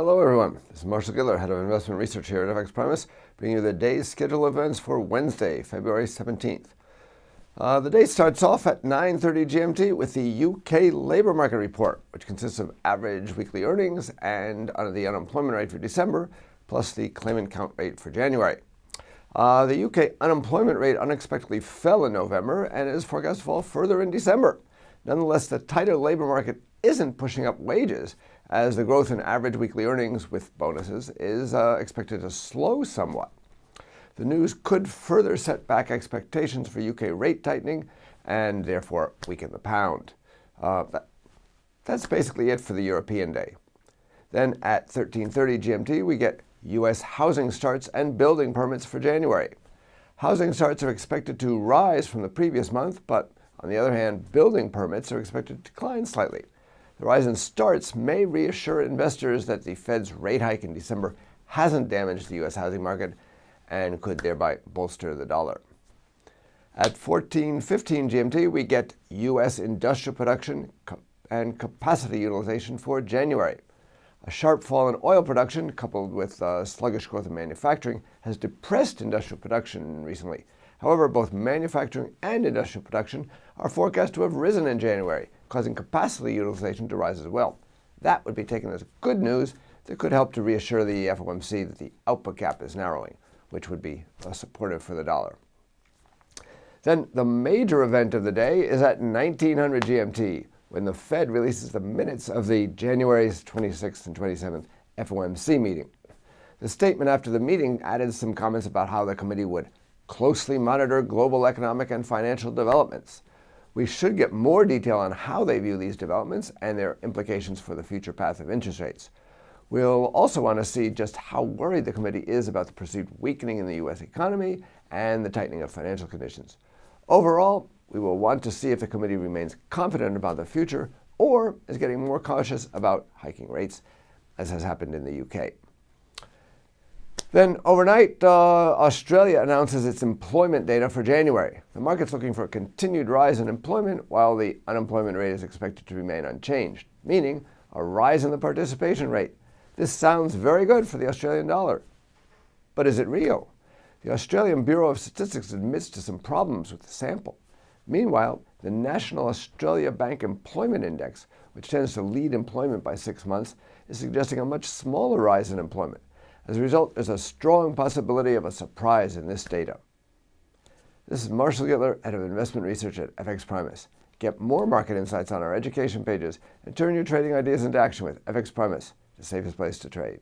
Hello everyone, this is Marshall Gittler, Head of Investment Research here at FXPRIMUS, bringing you the day's schedule of events for Wednesday, February 17th. The day starts off at 9:30 GMT with the UK labour market report, which consists of average weekly earnings and the unemployment rate for December, plus the claimant count rate for January. The UK unemployment rate unexpectedly fell in November and is forecast to fall further in December. Nonetheless, the tighter labour market isn't pushing up wages, as the growth in average weekly earnings with bonuses is expected to slow somewhat. The news could further set back expectations for UK rate tightening and therefore weaken the pound. That's basically it for the European day. Then at 13:30 GMT, we get U.S. housing starts and building permits for January. Housing starts are expected to rise from the previous month, but on the other hand, building permits are expected to decline slightly. The rise in starts may reassure investors that the Fed's rate hike in December hasn't damaged the U.S. housing market and could thereby bolster the dollar. At 14:15 GMT, we get U.S. industrial production and capacity utilization for January. A sharp fall in oil production, coupled with sluggish growth in manufacturing, has depressed industrial production recently. However, both manufacturing and industrial production are forecast to have risen in January, causing capacity utilization to rise as well. That would be taken as good news that could help to reassure the FOMC that the output gap is narrowing, which would be supportive for the dollar. Then the major event of the day is at 1900 GMT, when the Fed releases the minutes of the January 26th and 27th FOMC meeting. The statement after the meeting added some comments about how the committee would closely monitor global economic and financial developments. We should get more detail on how they view these developments and their implications for the future path of interest rates. We'll also want to see just how worried the committee is about the perceived weakening in the U.S. economy and the tightening of financial conditions. Overall, we will want to see if the committee remains confident about the future or is getting more cautious about hiking rates, as has happened in the UK. Then overnight, Australia announces its employment data for January. The market's looking for a continued rise in employment while the unemployment rate is expected to remain unchanged, meaning a rise in the participation rate. This sounds very good for the Australian dollar. But is it real? The Australian Bureau of Statistics admits to some problems with the sample. Meanwhile, the National Australia Bank Employment Index, which tends to lead employment by 6 months, is suggesting a much smaller rise in employment. As a result, there's a strong possibility of a surprise in this data. This is Marshall Gittler, Head of Investment Research at FXPRIMUS. Get more market insights on our education pages and turn your trading ideas into action with FXPRIMUS, the safest place to trade.